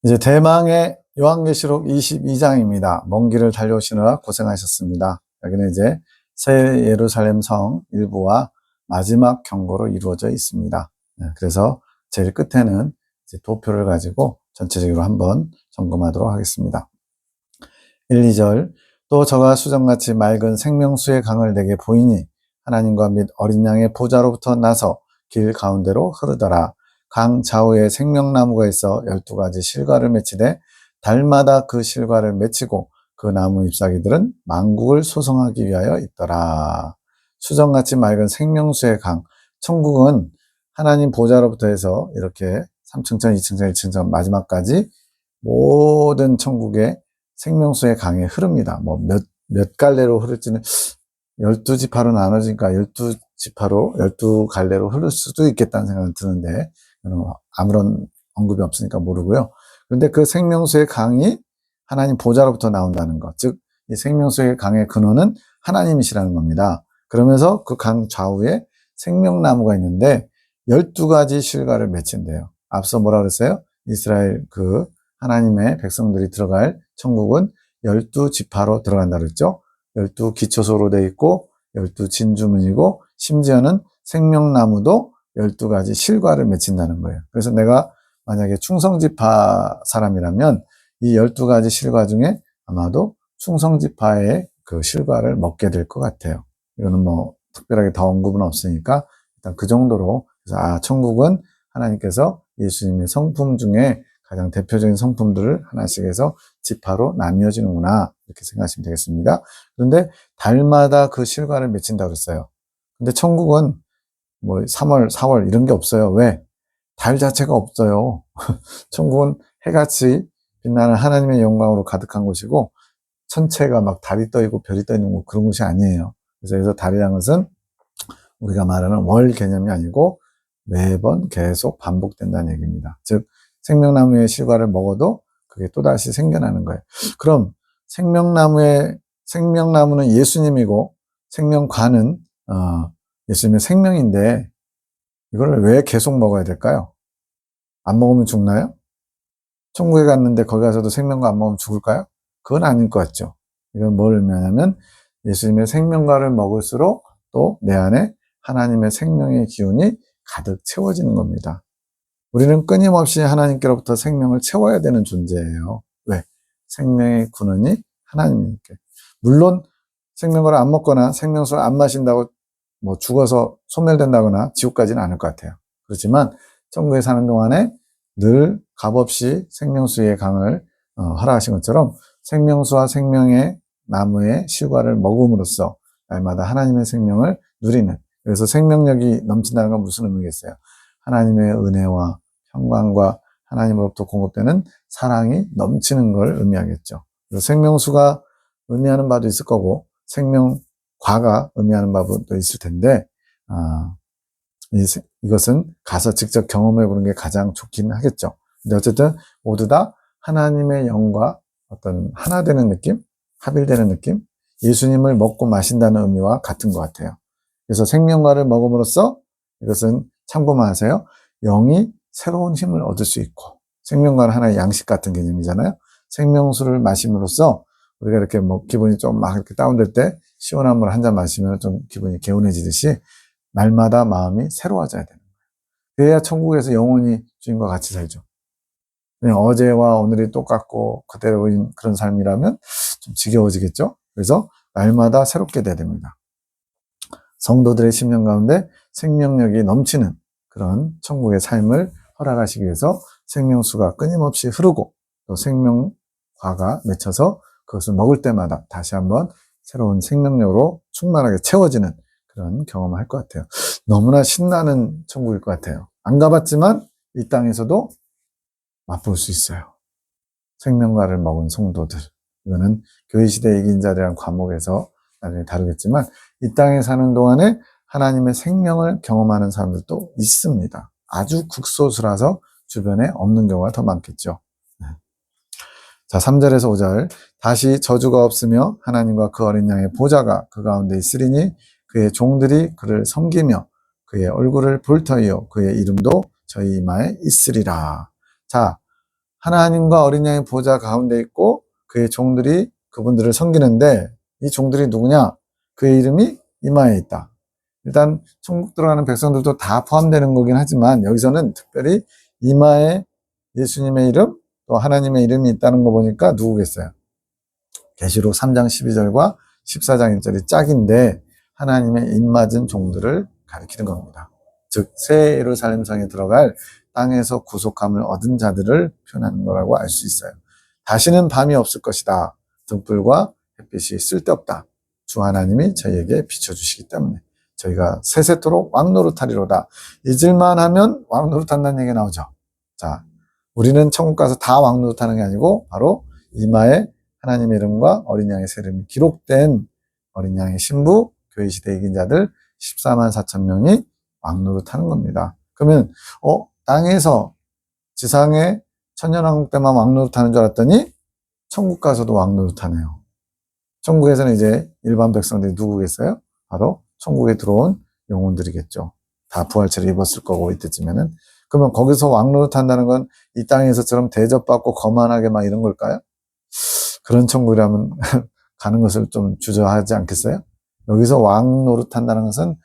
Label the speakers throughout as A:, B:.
A: 이제 대망의 요한계시록 22장입니다. 먼 길을 달려오시느라 고생하셨습니다. 여기는 이제 새 예루살렘 성 일부와 마지막 경고로 이루어져 있습니다. 그래서 제일 끝에는 이제 도표를 가지고 전체적으로 한번 점검하도록 하겠습니다. 1, 2절 또 저가 수정같이 맑은 생명수의 강을 내게 보이니 하나님과 및 어린 양의 보좌로부터 나서 길 가운데로 흐르더라. 강 좌우에 생명나무가 있어 12가지 실과를 맺히되 달마다 그 실과를 맺히고 그 나무 잎사귀들은 만국을 소성하기 위하여 있더라. 수정같이 맑은 생명수의 강. 천국은 하나님 보좌로부터 해서 이렇게 3층천, 2층천, 1층천 마지막까지 모든 천국의 생명수의 강에 흐릅니다. 몇 갈래로 흐를지는 12지파로 나눠지니까 12지파로 12갈래로 흐를 수도 있겠다는 생각이 드는데 아무런 언급이 없으니까 모르고요. 그런데 그 생명수의 강이 하나님 보좌로부터 나온다는 것, 즉 이 생명수의 강의 근원은 하나님이시라는 겁니다. 그러면서 그 강 좌우에 생명나무가 있는데 12가지 실과를 맺힌대요. 앞서 뭐라 그랬어요? 이스라엘 그 하나님의 백성들이 들어갈 천국은 12지파로 들어간다 그랬죠. 12기초소로 되어 있고 12진주문이고 심지어는 생명나무도 12가지 실과를 맺힌다는 거예요. 그래서 내가 만약에 충성지파 사람이라면 이 12가지 실과 중에 아마도 충성지파의 그 실과를 먹게 될 것 같아요. 이거는 뭐 특별하게 더 언급은 없으니까 일단 그 정도로 그래서 천국은 하나님께서 예수님의 성품 중에 가장 대표적인 성품들을 하나씩 해서 지파로 나뉘어지는구나 이렇게 생각하시면 되겠습니다. 그런데 달마다 그 실과를 맺힌다고 그랬어요. 근데 천국은 뭐 3월, 4월 이런 게 없어요. 왜? 달 자체가 없어요. 천국은 해같이 빛나는 하나님의 영광으로 가득한 곳이고 천체가 막 달이 떠 있고 별이 떠 있는 뭐 그런 곳이 아니에요. 그래서 여기서 달이라는 것은 우리가 말하는 월 개념이 아니고 매번 계속 반복된다는 얘기입니다. 즉 생명나무의 실과를 먹어도 그게 또다시 생겨나는 거예요. 그럼 생명나무는 예수님이고 생명과는 예수님의 생명인데 이걸 왜 계속 먹어야 될까요? 안 먹으면 죽나요? 천국에 갔는데 거기 가서도 생명과 안 먹으면 죽을까요? 그건 아닐 것 같죠. 이건 뭘 의미하냐면 예수님의 생명과를 먹을수록 또 내 안에 하나님의 생명의 기운이 가득 채워지는 겁니다. 우리는 끊임없이 하나님께로부터 생명을 채워야 되는 존재예요. 왜? 생명의 근원이 하나님이니까. 물론 생명을 안 먹거나 생명수를 안 마신다고 뭐 죽어서 소멸된다거나 지옥 가지는 않을 것 같아요. 그렇지만 천국에 사는 동안에 늘 값없이 생명수의 강을 허락하신 것처럼 생명수와 생명의 나무의 실과를 먹음으로써 날마다 하나님의 생명을 누리는, 그래서 생명력이 넘친다는 건 무슨 의미겠어요? 하나님의 은혜와 평강과 하나님으로부터 공급되는 사랑이 넘치는 걸 의미하겠죠. 그래서 생명수가 의미하는 바도 있을 거고 생명과가 의미하는 바도 있을 텐데 이것은 가서 직접 경험해 보는 게 가장 좋긴 하겠죠. 근데 어쨌든 모두 다 하나님의 영과 어떤 하나 되는 느낌, 합일되는 느낌, 예수님을 먹고 마신다는 의미와 같은 것 같아요. 그래서 생명과를 먹음으로써 이것은 참고만 하세요. 영이 새로운 힘을 얻을 수 있고, 생명과는 하나의 양식 같은 개념이잖아요. 생명수를 마심으로써 우리가 이렇게 뭐 기분이 좀 막 이렇게 다운될 때 시원한 물 한 잔 마시면 좀 기분이 개운해지듯이 날마다 마음이 새로워져야 되는 거예요. 그래야 천국에서 영원히 주님과 같이 살죠. 그냥 어제와 오늘이 똑같고 그대로인 그런 삶이라면 좀 지겨워지겠죠. 그래서 날마다 새롭게 돼야 됩니다. 성도들의 심령 가운데 생명력이 넘치는 그런 천국의 삶을 허락하시기 위해서 생명수가 끊임없이 흐르고 또 생명과가 맺혀서 그것을 먹을 때마다 다시 한번 새로운 생명력으로 충만하게 채워지는 그런 경험을 할 것 같아요. 너무나 신나는 천국일 것 같아요. 안 가봤지만 이 땅에서도 맛볼 수 있어요. 생명과를 먹은 성도들. 이거는 교회시대 이긴 자들이라는 과목에서 나중에 다루겠지만 이 땅에 사는 동안에 하나님의 생명을 경험하는 사람들도 있습니다. 아주 극소수라서 주변에 없는 경우가 더 많겠죠. 자, 3절에서 5절. 다시 저주가 없으며 하나님과 그 어린 양의 보좌가 그 가운데 있으리니 그의 종들이 그를 섬기며 그의 얼굴을 볼 터이요 그의 이름도 저희 이마에 있으리라. 자, 하나님과 어린 양의 보좌 가운데 있고 그의 종들이 그분들을 섬기는데 이 종들이 누구냐? 그의 이름이 이마에 있다. 일단 천국 들어가는 백성들도 다 포함되는 거긴 하지만 여기서는 특별히 이마에 예수님의 이름 또 하나님의 이름이 있다는 거 보니까 누구겠어요? 계시록 3장 12절과 14장 1절이 짝인데 하나님의 입맞은 종들을 가리키는 겁니다. 즉 새 예루살렘 성에 들어갈 땅에서 구속함을 얻은 자들을 표현하는 거라고 알 수 있어요. 다시는 밤이 없을 것이다. 등불과 햇빛이 쓸데없다. 주 하나님이 저희에게 비춰주시기 때문에 저희가 세세토록 왕노릇하리로다. 잊을만 하면 왕노릇한다는 얘기가 나오죠. 자, 우리는 천국 가서 다 왕노릇하는 게 아니고 바로 이마에 하나님의 이름과 어린 양의 새 이름이 기록된 어린 양의 신부 교회 시대 이긴 자들 14만 4천 명이 왕노릇하는 겁니다. 그러면 땅에서 지상에 천년왕국 때만 왕노릇하는 줄 알았더니 천국 가서도 왕노릇하네요. 천국에서는 이제 일반 백성들이 누구겠어요? 바로 천국에 들어온 영혼들이겠죠. 다 부활체를 입었을 거고 이때쯤에는. 그러면 거기서 왕노릇한다는 건 이 땅에서처럼 대접받고 거만하게 막 이런 걸까요? 그런 천국이라면 가는 것을 좀 주저하지 않겠어요? 여기서 왕 노릇한다는 것은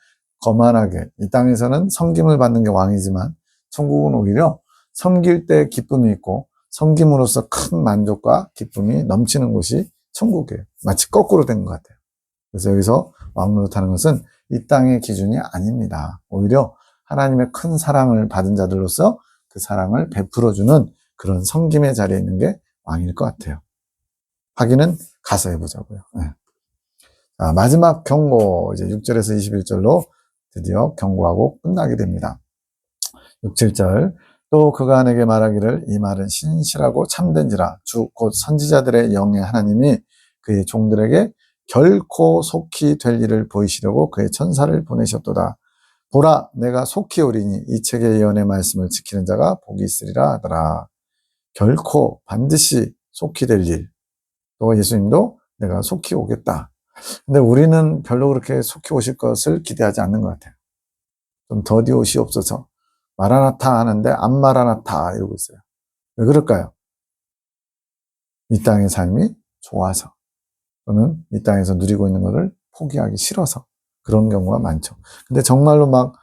A: 거만하게, 이 땅에서는 섬김을 받는 게 왕이지만 천국은 오히려 섬길 때 기쁨이 있고 섬김으로써 큰 만족과 기쁨이 넘치는 곳이 천국이에요. 마치 거꾸로 된 것 같아요. 그래서 여기서 왕 노릇하는 것은 이 땅의 기준이 아닙니다. 오히려 하나님의 큰 사랑을 받은 자들로서 그 사랑을 베풀어주는 그런 섬김의 자리에 있는 게 왕일 것 같아요. 확인은 가서 해보자고요. 네. 자, 마지막 경고, 이제 6절에서 21절로 드디어 경고하고 끝나게 됩니다. 6, 7절. 또 그가 내게 말하기를 이 말은 신실하고 참된지라 주 곧 선지자들의 영의 하나님이 그의 종들에게 결코 속히 될 일을 보이시려고 그의 천사를 보내셨도다. 보라, 내가 속히 오리니 이 책의 예언의 말씀을 지키는 자가 복이 있으리라 하더라. 결코 반드시 속히 될 일. 또 예수님도 내가 속히 오겠다. 근데 우리는 별로 그렇게 속히 오실 것을 기대하지 않는 것 같아요. 좀 더디 오시옵소서. 마라나타 하는데 안 마라나타 이러고 있어요. 왜 그럴까요? 이 땅의 삶이 좋아서 또는 이 땅에서 누리고 있는 것을 포기하기 싫어서 그런 경우가 많죠. 근데 정말로 막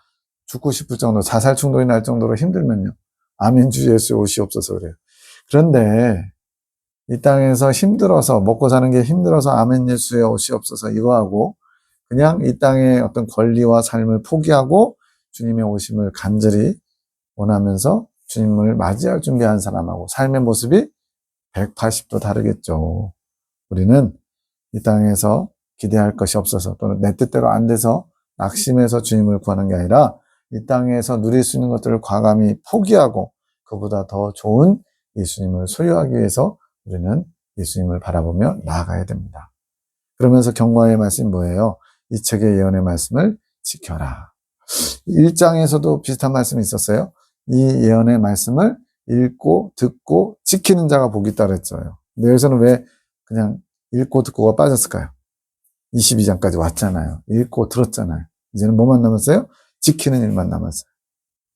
A: 죽고 싶을 정도, 자살 충동이 날 정도로 힘들면요. 아멘 주 예수 오시옵소서 그래요. 그런데 이 땅에서 힘들어서 먹고 사는 게 힘들어서 아멘 예수에 오시옵소서 이거 하고 그냥 이 땅의 어떤 권리와 삶을 포기하고 주님의 오심을 간절히 원하면서 주님을 맞이할 준비한 사람하고 삶의 모습이 180도 다르겠죠. 우리는 이 땅에서 기대할 것이 없어서 또는 내 뜻대로 안 돼서 낙심해서 주님을 구하는 게 아니라 이 땅에서 누릴 수 있는 것들을 과감히 포기하고 그보다 더 좋은 예수님을 소유하기 위해서 우리는 예수님을 바라보며 나아가야 됩니다. 그러면서 경고의 말씀이 뭐예요? 이 책의 예언의 말씀을 지켜라. 1장에서도 비슷한 말씀이 있었어요. 이 예언의 말씀을 읽고 듣고 지키는 자가 복이 있다 그랬어요. 근데 여기서는 왜 그냥 읽고 듣고가 빠졌을까요? 22장까지 왔잖아요. 읽고 들었잖아요. 이제는 뭐만 남았어요? 지키는 일만 남았어요.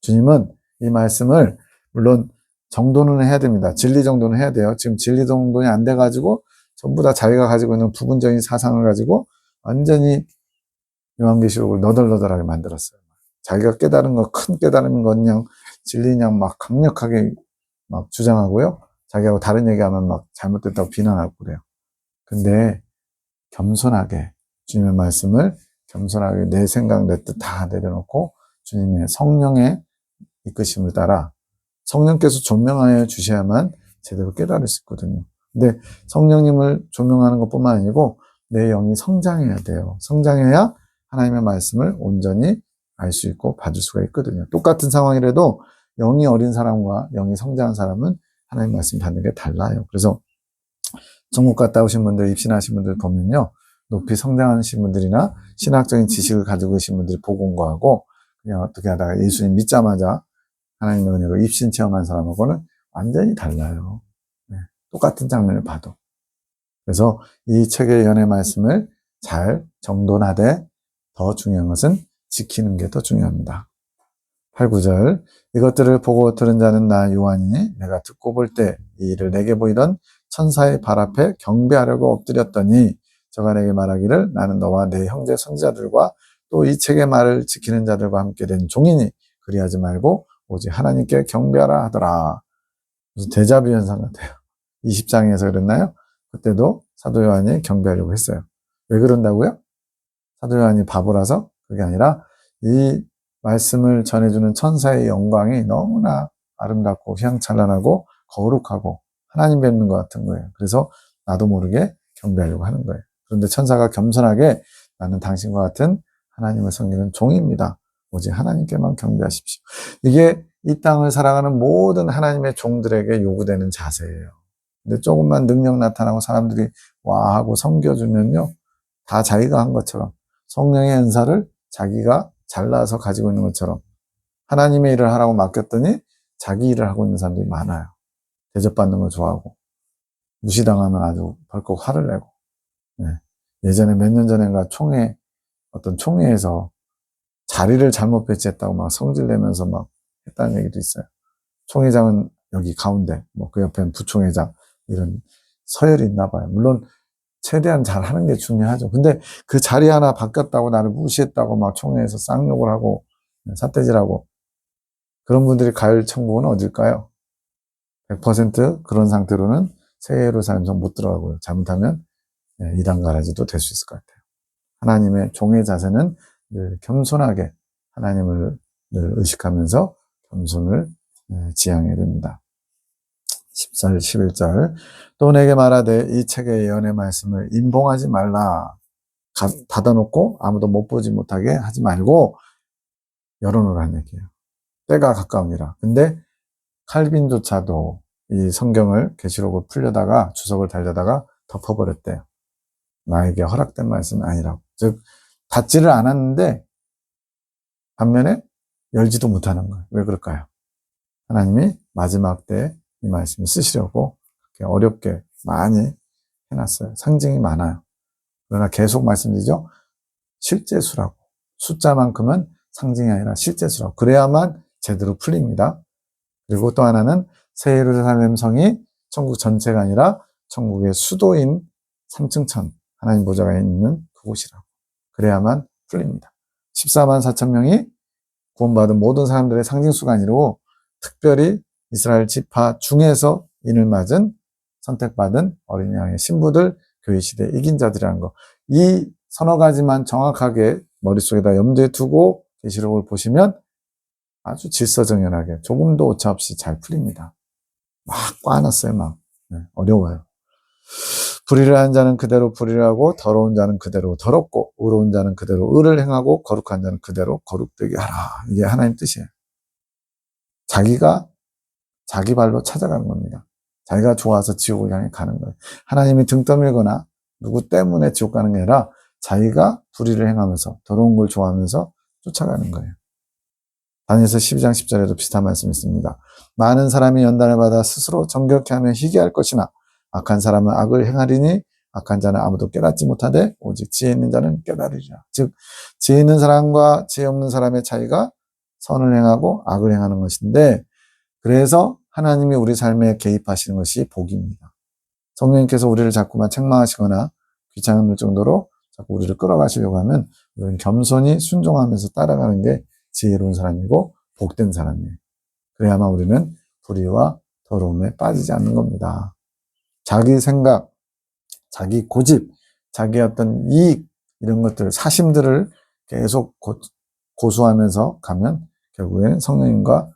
A: 주님은 이 말씀을 물론 정도는 해야 됩니다. 진리 정도는 해야 돼요. 지금 진리 정도는 안 돼가지고 전부 다 자기가 가지고 있는 부분적인 사상을 가지고 완전히 요한계시록을 너덜너덜하게 만들었어요. 자기가 깨달은 거, 큰 깨달은 건 그냥 진리냐 막 강력하게 막 주장하고요. 자기하고 다른 얘기하면 막 잘못됐다고 비난하고 그래요. 근데 겸손하게 주님의 말씀을 겸손하게 내 생각, 내 뜻 다 내려놓고 주님의 성령의 이끄심을 따라 성령께서 조명하여 주셔야만 제대로 깨달을 수 있거든요. 근데 성령님을 조명하는 것뿐만 아니고 내 영이 성장해야 돼요. 성장해야 하나님의 말씀을 온전히 알 수 있고 받을 수가 있거든요. 똑같은 상황이라도 영이 어린 사람과 영이 성장한 사람은 하나님 말씀 받는 게 달라요. 그래서 천국 갔다 오신 분들, 입신하신 분들 보면요. 높이 성장하신 분들이나 신학적인 지식을 가지고 계신 분들이 복온 거하고 그냥 어떻게 하다가 예수님 믿자마자 하나님의 은혜로 입신 체험한 사람하고는 완전히 달라요. 네, 똑같은 장면을 봐도. 그래서 이 책의 예언의 말씀을 잘 정돈하되 더 중요한 것은 지키는 게 더 중요합니다. 8, 9절. 이것들을 보고 들은 자는 나 요한이니 내가 듣고 볼 때 이 일을 내게 보이던 천사의 발 앞에 경배하려고 엎드렸더니 저가 내게 말하기를 나는 너와 내 형제 선지자들과 또 이 책의 말을 지키는 자들과 함께 된 종이니 그리하지 말고 오직 하나님께 경배하라 하더라. 무슨 데자뷰 현상 같아요. 20장에서 그랬나요? 그때도 사도 요한이 경배하려고 했어요. 왜 그런다고요? 사도 요한이 바보라서? 그게 아니라 이 말씀을 전해주는 천사의 영광이 너무나 아름답고 휘황찬란하고 거룩하고 하나님 뵙는 것 같은 거예요. 그래서 나도 모르게 경배하려고 하는 거예요. 그런데 천사가 겸손하게 나는 당신과 같은 하나님을 섬기는 종입니다. 오직 하나님께만 경배하십시오. 이게 이 땅을 살아가는 모든 하나님의 종들에게 요구되는 자세예요. 근데 조금만 능력 나타나고 사람들이 와 하고 섬겨주면요, 다 자기가 한 것처럼 성령의 은사를 자기가 잘나서 가지고 있는 것처럼 하나님의 일을 하라고 맡겼더니 자기 일을 하고 있는 사람들이 많아요. 대접받는 거 좋아하고 무시당하면 아주 벌컥 화를 내고. 네. 예전에 몇 년 전인가 어떤 총회에서 자리를 잘못 배치했다고 막 성질내면서 막 했다는 얘기도 있어요. 총회장은 여기 가운데, 뭐 그 옆에는 부총회장, 이런 서열이 있나 봐요. 물론 최대한 잘하는 게 중요하죠. 근데 그 자리 하나 바뀌었다고 나를 무시했다고 막 총회에서 쌍욕을 하고 삿대질하고 그런 분들이 갈 천국은 어딜까요? 100% 그런 상태로는 새 예루살렘성 못 들어가고요. 잘못하면 이단 가라지도 될 수 있을 것 같아요. 하나님의 종의 자세는 늘 겸손하게 하나님을 늘 의식하면서 겸손을 지향해야 됩니다. 10절, 11절. 또 내게 말하되 이 책의 예언의 말씀을 임봉하지 말라. 닫아놓고 아무도 못 보지 못하게 하지 말고 열어놓으라는 얘기예요. 때가 가까우니라. 근데 칼빈조차도 이 성경을 계시록을 풀려다가 주석을 달려다가 덮어버렸대요. 나에게 허락된 말씀은 아니라고. 즉 닫지를 않았는데 반면에 열지도 못하는 거예요. 왜 그럴까요? 하나님이 마지막 때 이 말씀을 쓰시려고 그렇게 어렵게 많이 해놨어요. 상징이 많아요. 그러나 계속 말씀드리죠. 실제수라고. 숫자만큼은 상징이 아니라 실제수라고. 그래야만 제대로 풀립니다. 그리고 또 하나는 새 예루살렘 성이 천국 전체가 아니라 천국의 수도인 3층천 하나님 보좌가 있는 그곳이라고. 그래야만 풀립니다. 14만 4천 명이 구원받은 모든 사람들의 상징수가 아니고 특별히 이스라엘 지파 중에서 인을 맞은 선택받은 어린 양의 신부들, 교회 시대 이긴 자들이라는 거. 이 서너 가지만 정확하게 머릿속에다 염두에 두고 계시록을 보시면 아주 질서정연하게 조금도 오차 없이 잘 풀립니다. 막 꽈놨어요, 막. 네, 어려워요. 불의를 하는 자는 그대로 불의를 하고 더러운 자는 그대로 더럽고 의로운 자는 그대로 의를 행하고 거룩한 자는 그대로 거룩되게 하라. 이게 하나님 뜻이에요. 자기가 자기 발로 찾아가는 겁니다. 자기가 좋아서 지옥을 향해 가는 거예요. 하나님이 등 떠밀거나 누구 때문에 지옥 가는 게 아니라 자기가 불의를 행하면서 더러운 걸 좋아하면서 쫓아가는 거예요. 다니엘서 12장 10절에도 비슷한 말씀이 있습니다. 많은 사람이 연단을 받아 스스로 정결케 하면 희귀할 것이나 악한 사람은 악을 행하리니 악한 자는 아무도 깨닫지 못하되 오직 지혜 있는 자는 깨달으리라. 즉 지혜 있는 사람과 지혜 없는 사람의 차이가 선을 행하고 악을 행하는 것인데 그래서 하나님이 우리 삶에 개입하시는 것이 복입니다. 성령님께서 우리를 자꾸만 책망하시거나 귀찮을 정도로 자꾸 우리를 끌어가시려고 하면 우리는 겸손히 순종하면서 따라가는 게 지혜로운 사람이고 복된 사람이에요. 그래야만 우리는 불의와 더러움에 빠지지 않는 겁니다. 자기 생각, 자기 고집, 자기 어떤 이익 이런 것들, 사심들을 계속 고수하면서 가면 결국에는 성령님과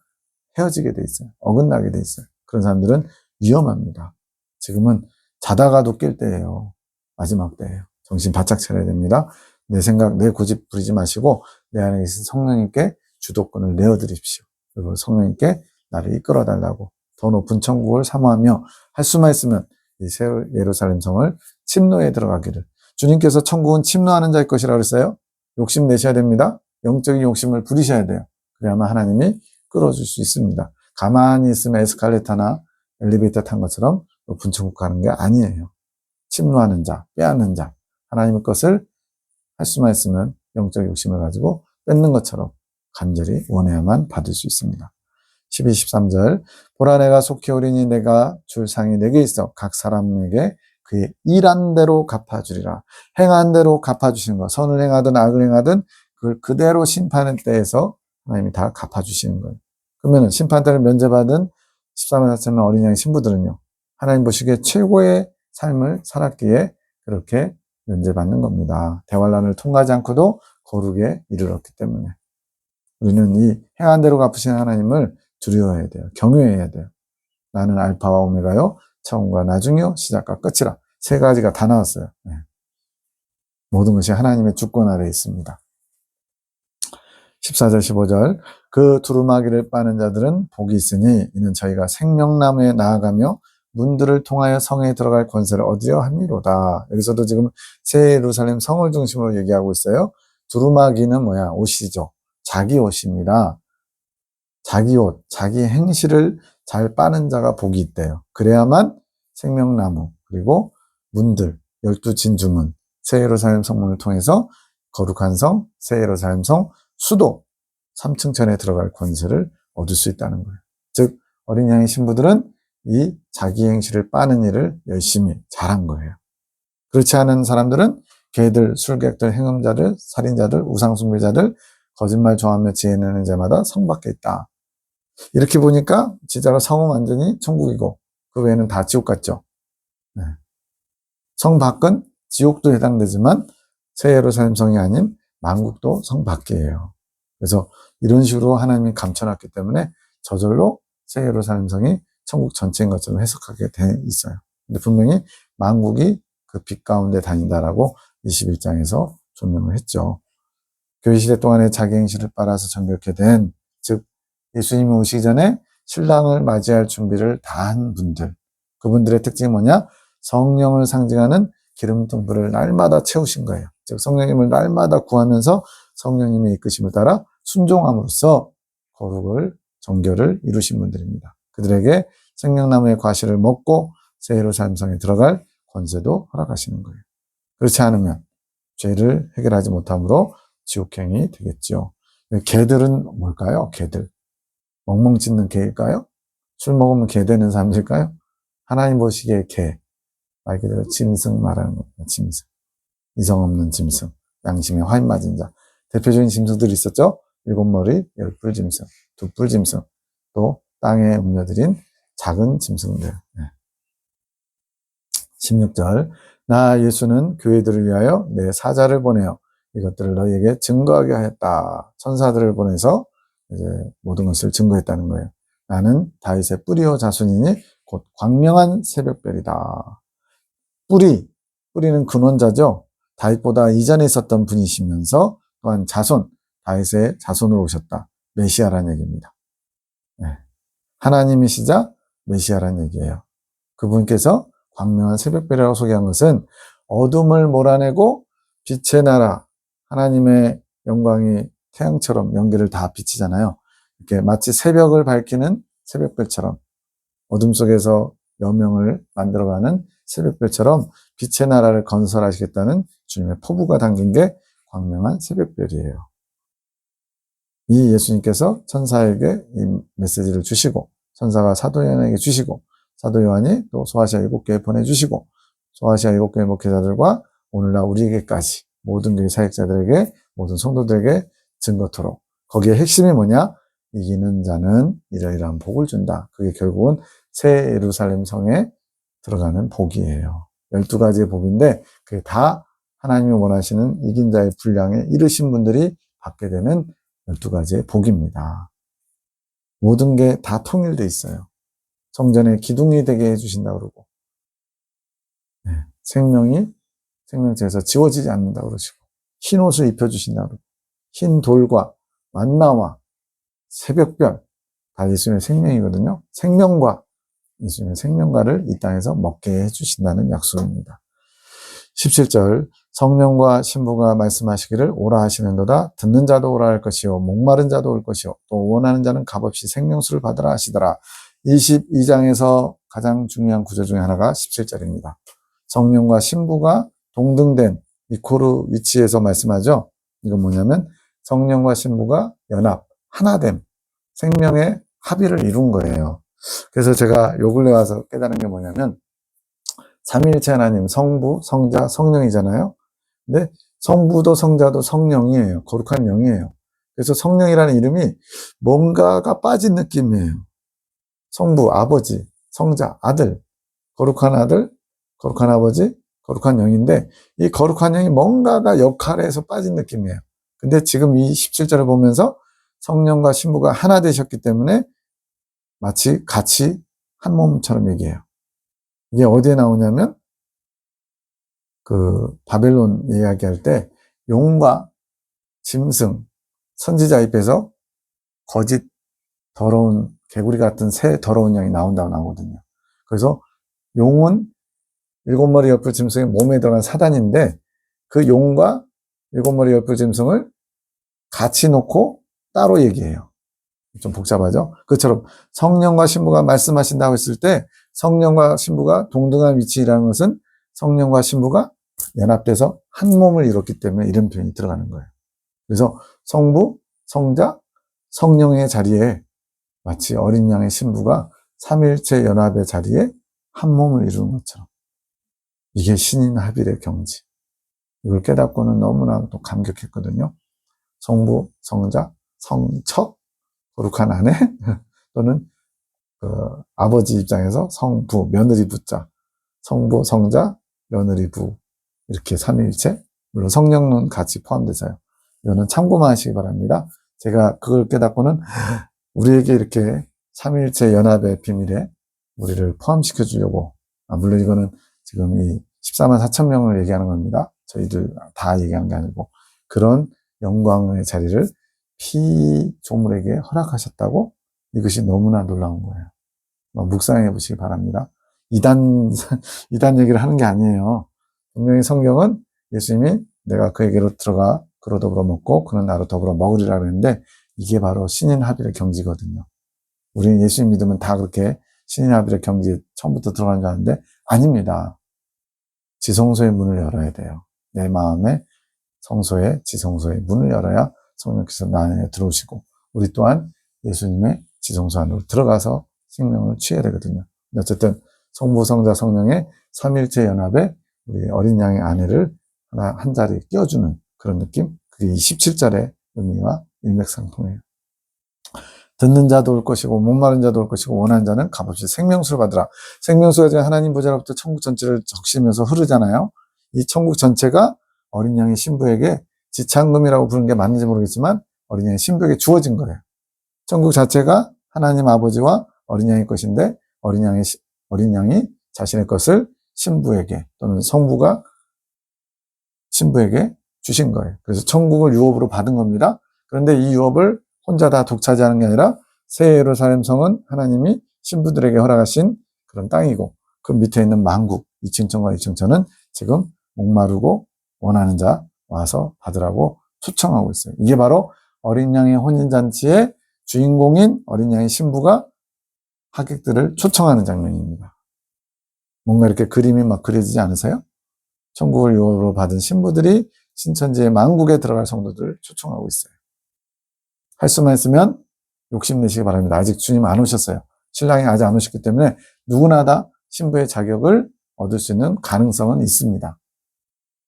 A: 헤어지게 돼 있어요. 어긋나게 돼 있어요. 그런 사람들은 위험합니다. 지금은 자다가도 깰 때예요. 마지막 때예요. 정신 바짝 차려야 됩니다. 내 생각, 내 고집 부리지 마시고 내 안에 계신 성령님께 주도권을 내어드립시오. 그리고 성령님께 나를 이끌어 달라고 더 높은 천국을 사모하며 할 수만 있으면 이 새 예루살렘 성을 침노에 들어가기를. 주님께서 천국은 침노하는 자일 것이라고 그랬어요. 욕심 내셔야 됩니다. 영적인 욕심을 부리셔야 돼요. 그래야만 하나님이 끌어줄 수 있습니다. 가만히 있으면 에스컬레이터나 엘리베이터 탄 것처럼 높은 천국 가는 게 아니에요. 침노하는 자, 빼앗는 자, 하나님의 것을 할 수만 있으면 영적 욕심을 가지고 뺏는 것처럼 간절히 원해야만 받을 수 있습니다. 12, 13절 보라 내가 속히 오리니 내가 줄 상이 내게 있어 각 사람에게 그의 일한 대로 갚아주리라. 행한 대로 갚아주시는 거. 선을 행하든 악을 행하든 그걸 그대로 심판의 때에서 하나님이 다 갚아주시는 거예요. 그러면 심판 때를 면제받은 13만 4천 명 어린 양의 신부들은요. 하나님 보시기에 최고의 삶을 살았기에 그렇게 면제받는 겁니다. 대환란을 통과하지 않고도 거룩에 이르렀기 때문에. 우리는 이 행한 대로 갚으시는 하나님을 두려워해야 돼요. 경외해야 돼요. 나는 알파와 오메가요. 처음과 나중이요. 시작과 끝이라. 세 가지가 다 나왔어요. 네. 모든 것이 하나님의 주권 아래에 있습니다. 14절 15절 그 두루마기를 빠는 자들은 복이 있으니 이는 저희가 생명나무에 나아가며 문들을 통하여 성에 들어갈 권세를 얻으려 함이로다. 여기서도 지금 새 예루살렘 성을 중심으로 얘기하고 있어요. 두루마기는 뭐야? 옷이죠. 자기 옷입니다. 자기 옷, 자기 행실을 잘 빠는 자가 복이 있대요. 그래야만 생명나무 그리고 문들, 12진주문, 새 예루살렘 성문을 통해서 거룩한 성, 새 예루살렘 성, 수도 3층천에 들어갈 권세를 얻을 수 있다는 거예요. 즉 어린 양의 신부들은 이 자기 행실을 빠는 일을 열심히 잘한 거예요. 그렇지 않은 사람들은 개들, 술객들, 행음자들, 살인자들, 우상숭배자들, 거짓말 좋아하며 지혜내는 자마다 성 밖에 있다. 이렇게 보니까 진짜로 성은 완전히 천국이고 그 외에는 다 지옥 같죠. 네. 성 밖은 지옥도 해당되지만 새 예루살렘 성이 아닌 만국도 성 밖이에요. 그래서 이런 식으로 하나님이 감춰놨기 때문에 저절로 새 예루살렘 성이 천국 전체인 것처럼 해석하게 돼 있어요. 근데 분명히 만국이 그 빛 가운데 다닌다라고 21장에서 조명을 했죠. 교회 시대 동안에 자기 행실을 빨아서 정결케 된, 즉 예수님이 오시기 전에 신랑을 맞이할 준비를 다 한 분들, 그분들의 특징이 뭐냐? 성령을 상징하는 기름통불을 날마다 채우신 거예요. 즉 성령님을 날마다 구하면서 성령님의 이끄심을 따라 순종함으로써 거룩을, 정결을 이루신 분들입니다. 그들에게 생명나무의 과실을 먹고 새 예루살렘 성에 들어갈 권세도 허락하시는 거예요. 그렇지 않으면 죄를 해결하지 못함으로 지옥행이 되겠죠. 개들은 뭘까요? 개들. 멍멍 짖는 개일까요? 술 먹으면 개 되는 사람들일까요? 하나님 보시기에 개. 말 그대로 짐승 말하는 겁니다. 짐승. 이성 없는 짐승. 양심에 화인 맞은 자. 대표적인 짐승들이 있었죠? 7머리, 10뿔 짐승, 2뿔 짐승. 또 땅에 옮겨들인 작은 짐승들. 16절 나 예수는 교회들을 위하여 내 사자를 보내어 이것들을 너희에게 증거하게 하였다. 천사들을 보내서 이제 모든 것을 증거했다는 거예요. 나는 다윗의 뿌리요 자손이니 곧 광명한 새벽별이다. 뿌리는 근원자죠. 다윗보다 이전에 있었던 분이시면서 또한 자손, 다윗의 자손으로 오셨다. 메시아라는 얘기입니다. 네. 하나님이시자 메시아라는 얘기예요. 그분께서 광명한 새벽별이라고 소개한 것은 어둠을 몰아내고 빛의 나라, 하나님의 영광이 태양처럼 연기를 다 비치잖아요. 이렇게 마치 새벽을 밝히는 새벽별처럼 어둠 속에서 여명을 만들어가는 새벽별처럼 빛의 나라를 건설하시겠다는 주님의 포부가 담긴 게 광명한 새벽별이에요. 이 예수님께서 천사에게 이 메시지를 주시고 천사가 사도 요한에게 주시고 사도 요한이 또 소아시아 7교회 보내주시고 소아시아 7교회 목회자들과 오늘날 우리에게까지 모든 교회 사역자들에게 모든 성도들에게 증거토록 거기에 핵심이 뭐냐? 이기는 자는 이러이러한 복을 준다. 그게 결국은 새 예루살렘 성에 들어가는 복이에요. 12가지의 복인데 그게 다 하나님이 원하시는 이긴 자의 분량에 이르신 분들이 받게 되는 12가지의 복입니다. 모든 게 다 통일되어 있어요. 성전에 기둥이 되게 해주신다고 그러고 생명이 생명체에서 지워지지 않는다고 그러시고 흰 옷을 입혀주신다고 그러고 흰 돌과 만나와 새벽별 다 예수님의 생명이거든요. 생명과 예수님의 생명과를 이 땅에서 먹게 해주신다는 약속입니다. 17절 성령과 신부가 말씀하시기를 오라 하시는도다. 듣는 자도 오라 할 것이요 목마른 자도 올 것이요 또 원하는 자는 값없이 생명수를 받으라 하시더라. 22장에서 가장 중요한 구절 중에 하나가 17절입니다. 성령과 신부가 동등된 이코르 위치에서 말씀하죠. 이건 뭐냐면 성령과 신부가 연합, 하나됨, 생명의 합의를 이룬 거예요. 그래서 제가 요 근래 와서 깨달은 게 뭐냐면 삼위일체 하나님, 성부, 성자, 성령이잖아요. 근데 성부도 성자도 성령이에요. 거룩한 영이에요. 그래서 성령이라는 이름이 뭔가가 빠진 느낌이에요. 성부, 아버지, 성자, 아들, 거룩한 아들, 거룩한 아버지, 거룩한 영인데 이 거룩한 영이 뭔가가 역할에서 빠진 느낌이에요. 근데 지금 이 17절을 보면서 성령과 신부가 하나 되셨기 때문에 마치 같이 한 몸처럼 얘기해요. 이게 어디에 나오냐면 그 바벨론 이야기할 때 용과 짐승, 선지자 입에서 거짓 더러운 개구리 같은 새 더러운 양이 나온다고 나오거든요. 그래서 용은 일곱 머리 열불 짐승의 몸에 들어간 사단인데 그 용과 일곱 머리 열불 짐승을 같이 놓고 따로 얘기해요. 좀 복잡하죠? 그처럼 성령과 신부가 말씀하신다고 했을 때 성령과 신부가 동등한 위치라는 것은 성령과 신부가 연합돼서 한 몸을 이뤘기 때문에 이런 표현이 들어가는 거예요. 그래서 성부, 성자, 성령의 자리에 마치 어린 양의 신부가 삼일체 연합의 자리에 한 몸을 이루는 것처럼 이게 신인 합일의 경지. 이걸 깨닫고는 너무나 또 감격했거든요. 성부, 성자, 성처, 거룩한 아내 또는 그 아버지 입장에서 성부, 며느리 부자, 성부, 성자, 며느리 부 이렇게 삼위일체 물론 성령은 같이 포함돼서요. 이거는 참고만 하시기 바랍니다. 제가 그걸 깨닫고는 우리에게 이렇게 삼위일체 연합의 비밀에 우리를 포함시켜 주려고 물론 이거는 지금 이 14만 4천 명을 얘기하는 겁니다. 저희들 다 얘기하는 게 아니고 그런 영광의 자리를 피조물에게 허락하셨다고 이것이 너무나 놀라운 거예요. 묵상해 보시기 바랍니다. 이단 얘기를 하는 게 아니에요. 분명히 성경은 예수님이 내가 그에게로 들어가 그로 더불어 먹고 그는 나로 더불어 먹으리라 그랬는데 이게 바로 신인 합일의 경지거든요. 우리는 예수님 믿으면 다 그렇게 신인 합일의 경지에 처음부터 들어가는 줄 아는데 아닙니다. 지성소의 문을 열어야 돼요. 내 마음의 성소의 지성소의 문을 열어야 성령께서 나 안에 들어오시고 우리 또한 예수님의 지성소 안으로 들어가서 생명을 취해야 되거든요. 어쨌든 성부, 성자, 성령의 삼일체 연합에 우리 어린 양의 아내를 하나 한 자리에 끼워주는 그런 느낌. 그게 이 17절의 의미와 일맥상통해요. 듣는 자도 올 것이고 목마른 자도 올 것이고 원하는 자는 값없이 생명수를 받으라. 생명수가 지금 하나님 보좌로부터 천국 전체를 적시면서 흐르잖아요. 이 천국 전체가 어린 양의 신부에게 지창금이라고 부르는 게 맞는지 모르겠지만 어린 양의 신부에게 주어진 거예요. 천국 자체가 하나님 아버지와 어린 양의 것인데 어린 양이 자신의 것을 신부에게 또는 성부가 신부에게 주신 거예요. 그래서 천국을 유업으로 받은 겁니다. 그런데 이 유업을 혼자 다 독차지하는 게 아니라 새 예루살렘 성은 하나님이 신부들에게 허락하신 그런 땅이고 그 밑에 있는 만국 2층천과 2층천은 지금 목마르고 원하는 자 와서 받으라고 초청하고 있어요. 이게 바로 어린 양의 혼인잔치의 주인공인 어린 양의 신부가 하객들을 초청하는 장면입니다. 뭔가 이렇게 그림이 막 그려지지 않으세요? 천국을 유업으로 받은 신부들이 신천지의 만국에 들어갈 성도들을 초청하고 있어요. 할 수만 있으면 욕심내시기 바랍니다. 아직 주님 안 오셨어요. 신랑이 아직 안 오셨기 때문에 누구나 다 신부의 자격을 얻을 수 있는 가능성은 있습니다.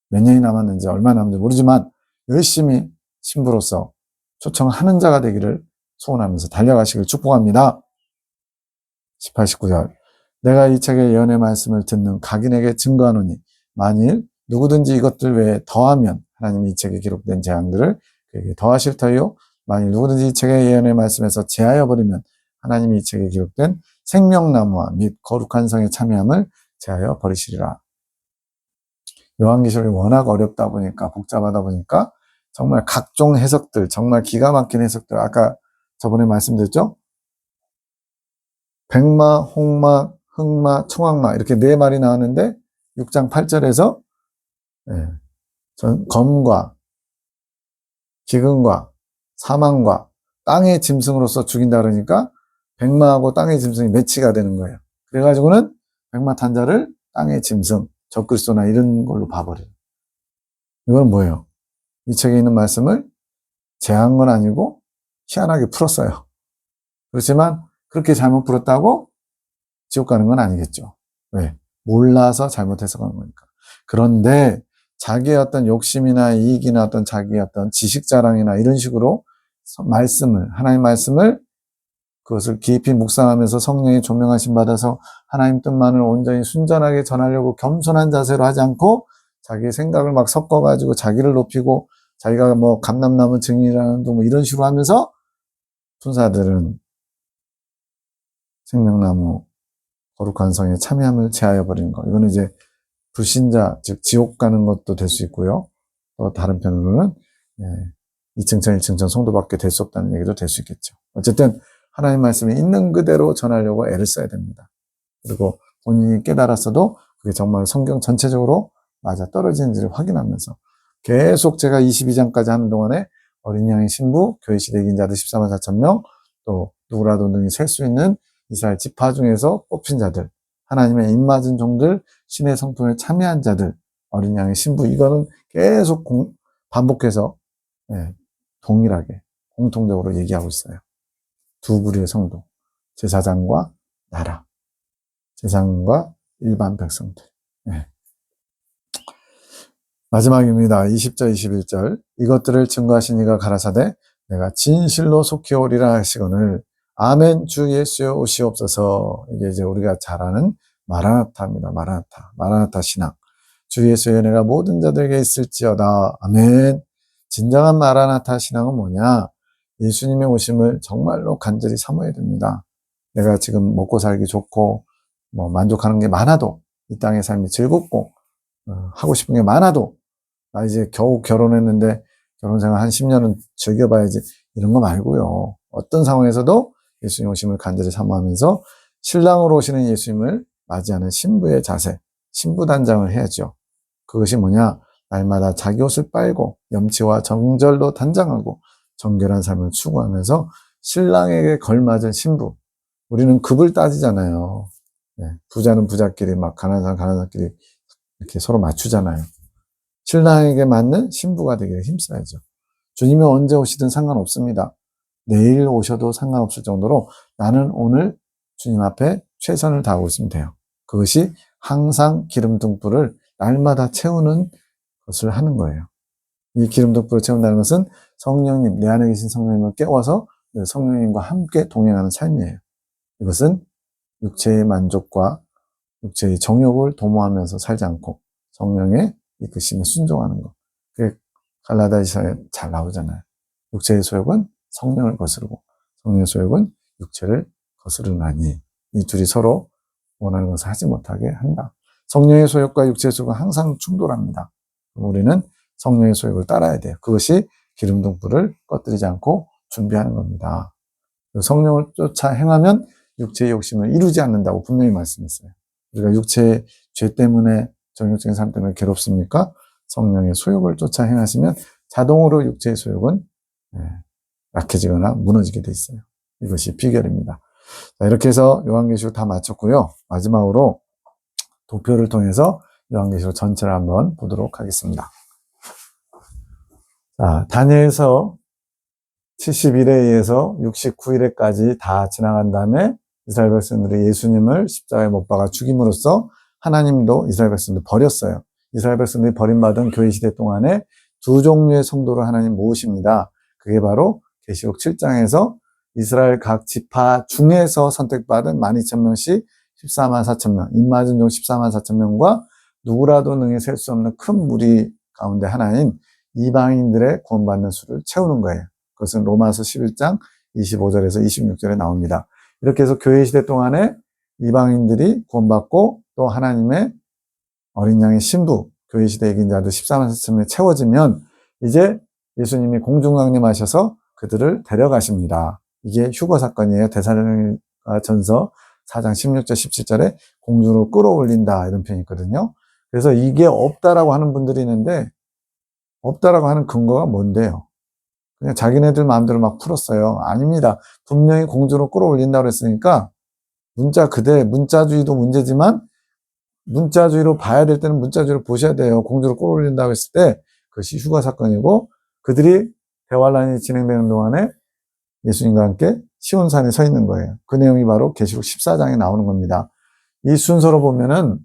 A: 몇 년이 남았는지 얼마나 남았는지 모르지만 열심히 신부로서 초청하는 자가 되기를 소원하면서 달려가시길 축복합니다. 18, 19절 내가 이 책의 예언의 말씀을 듣는 각인에게 증거하노니 만일 누구든지 이것들 외에 더하면 하나님이 이 책에 기록된 재앙들을 그에게 더하실 터이요 만일 누구든지 이 책의 예언의 말씀에서 제하여 버리면 하나님이 이 책에 기록된 생명나무와 및 거룩한 성의 참여함을 제하여 버리시리라. 요한계시록이 워낙 어렵다 보니까 복잡하다 보니까 정말 각종 해석들 정말 기가 막힌 해석들 아까 저번에 말씀드렸죠? 백마, 홍마, 흑마, 청황마 이렇게 네 말이 나왔는데 6장 8절에서 검과 기근과 사망과 땅의 짐승으로서 죽인다 그러니까 백마하고 땅의 짐승이 매치가 되는 거예요. 그래가지고는 백마 탄 자를 땅의 짐승, 적그리스도나 이런 걸로 봐버려요. 이건 뭐예요? 이 책에 있는 말씀을 제한 건 아니고 희한하게 풀었어요. 그렇지만 그렇게 잘못 풀었다고 지옥 가는 건 아니겠죠. 왜? 몰라서 잘못해서 가는 거니까. 그런데 자기의 어떤 욕심이나 이익이나 어떤 자기의 어떤 지식 자랑이나 이런 식으로 하나님 말씀을 그것을 깊이 묵상하면서 성령의 조명하심 받아서 하나님 뜻만을 온전히 순전하게 전하려고 겸손한 자세로 하지 않고 자기의 생각을 막 섞어가지고 자기를 높이고 자기가 뭐 감람나무 증인이라는 뭐 이런 식으로 하면서 군사들은 생명나무 거룩한 성에 참여함을 제하여 버리는 거. 이거는 이제 불신자, 즉 지옥 가는 것도 될 수 있고요. 또 다른 편으로는 2층천 1층천 성도밖에 될 수 없다는 얘기도 될 수 있겠죠. 어쨌든 하나님 말씀이 있는 그대로 전하려고 애를 써야 됩니다. 그리고 본인이 깨달았어도 그게 정말 성경 전체적으로 맞아 떨어지는지를 확인하면서 계속 제가 22장까지 하는 동안에 어린 양의 신부, 교회 시대 이긴 자들 14만 4천 명, 또 누구라도 능히 셀 수 있는 이스라엘 지파 중에서 뽑힌 자들, 하나님의 입맞은 종들, 신의 성품에 참여한 자들, 어린 양의 신부, 이거는 계속 반복해서 동일하게 공통적으로 얘기하고 있어요. 두 부류의 성도, 제사장과 나라, 제사장과 일반 백성들. 마지막입니다. 20절, 21절. 이것들을 증거하신 이가 가라사대 내가 진실로 속히 오리라 하시거늘 아멘 주 예수여 오시옵소서. 이게 이제 우리가 잘 아는 마라나타입니다. 마라나타 신앙. 주 예수여 내가 모든 자들에게 있을지어다. 아멘. 진정한 마라나타 신앙은 뭐냐? 예수님의 오심을 정말로 간절히 사모해야 됩니다. 내가 지금 먹고 살기 좋고 뭐 만족하는 게 많아도 이 땅의 삶이 즐겁고 하고 싶은 게 많아도 나 이제 겨우 결혼했는데 결혼생활 한 10년은 즐겨봐야지 이런 거 말고요. 어떤 상황에서도 예수님 오심을 간절히 사모하면서 신랑으로 오시는 예수님을 맞이하는 신부의 자세, 신부단장을 해야죠. 그것이 뭐냐? 날마다 자기 옷을 빨고 염치와 정절로 단장하고 정결한 삶을 추구하면서 신랑에게 걸맞은 신부. 우리는 급을 따지잖아요. 부자는 부자끼리 막 가난한 사람 가난한끼리 이렇게 서로 맞추잖아요. 신랑에게 맞는 신부가 되기를 힘써야죠. 주님이 언제 오시든 상관없습니다. 내일 오셔도 상관없을 정도로 나는 오늘 주님 앞에 최선을 다하고 있으면 돼요. 그것이 항상 기름등불을 날마다 채우는 것을 하는 거예요. 이 기름등불을 채운다는 것은 성령님, 내 안에 계신 성령님을 깨워서 성령님과 함께 동행하는 삶이에요. 이것은 육체의 만족과 육체의 정욕을 도모하면서 살지 않고 성령의 이끄심에 순종하는 것. 그게 갈라디아서에 잘 나오잖아요. 육체의 소욕은 성령을 거스르고 성령의 소욕은 육체를 거스르나니 이 둘이 서로 원하는 것을 하지 못하게 한다. 성령의 소욕과 육체의 소욕은 항상 충돌합니다. 우리는 성령의 소욕을 따라야 돼요. 그것이 기름등불을 꺼뜨리지 않고 준비하는 겁니다. 성령을 쫓아 행하면 육체의 욕심을 이루지 않는다고 분명히 말씀했어요. 우리가 육체의 죄 때문에 정욕적인 삶 때문에 괴롭습니까? 성령의 소욕을 쫓아 행하시면 자동으로 육체의 소욕은 약해지거나 무너지게 돼 있어요. 이것이 비결입니다. 자, 이렇게 해서 요한계시록 다 마쳤고요. 마지막으로 도표를 통해서 요한계시록 전체를 한번 보도록 하겠습니다. 자, 다니엘서 71회에서 69일에까지 다 지나간 다음에 이스라엘 백성들이 예수님을 십자가에 못 박아 죽임으로써 하나님도 이스라엘 백성들 버렸어요. 이스라엘 백성들이 버림받은 교회 시대 동안에 두 종류의 성도를 하나님 모으십니다. 그게 바로 계시록 7장에서 이스라엘 각 지파 중에서 선택받은 12,000명씩 14만 4천 명, 입맞은 종 14만 4천 명과 누구라도 능히 셀 수 없는 큰 무리 가운데 하나인 이방인들의 구원받는 수를 채우는 거예요. 그것은 로마서 11장 25절에서 26절에 나옵니다. 이렇게 해서 교회 시대 동안에 이방인들이 구원받고 또 하나님의 어린 양의 신부, 교회 시대 이긴 자들 14만 4천 명이 채워지면 이제 예수님이 공중강림하셔서 그들을 데려가십니다. 이게 휴거 사건이에요. 데살로니가전서 4장 16절 17절에 공중으로 끌어올린다 이런 표현이 있거든요. 그래서 이게 없다라고 하는 분들이 있는데 없다라고 하는 근거가 뭔데요? 그냥 자기네들 마음대로 막 풀었어요. 아닙니다. 분명히 공중으로 끌어올린다고 그랬으니까 문자주의도 문제지만 문자주의로 봐야 될 때는 문자주의로 보셔야 돼요. 공중으로 끌어올린다고 했을 때 그것이 휴가 사건이고 그들이 대환란이 진행되는 동안에 예수님과 함께 시온산에 서 있는 거예요. 그 내용이 바로 계시록 14장에 나오는 겁니다. 이 순서로 보면은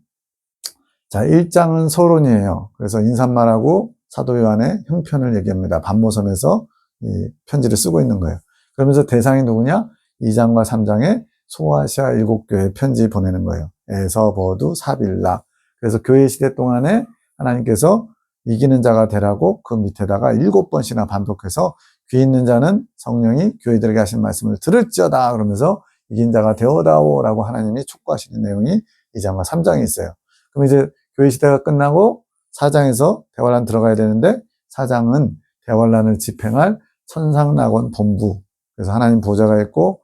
A: 자, 1장은 서론이에요. 그래서 인사말하고 사도 요한의 형편을 얘기합니다. 반모섬에서 이 편지를 쓰고 있는 거예요. 그러면서 대상이 누구냐? 2장과 3장에 소아시아 7교회 편지 보내는 거예요. 에서, 버두, 사빌라. 그래서 교회 시대 동안에 하나님께서 이기는 자가 되라고 그 밑에다가 7번씩이나 반복해서 귀 있는 자는 성령이 교회들에게 하신 말씀을 들을지어다 그러면서 이긴 자가 되어다오라고 하나님이 촉구하시는 내용이 2장과 3장에 있어요. 그럼 이제 교회 시대가 끝나고 4장에서 대환란 들어가야 되는데 4장은 대환란을 집행할 천상낙원 본부. 그래서 하나님 보좌가 있고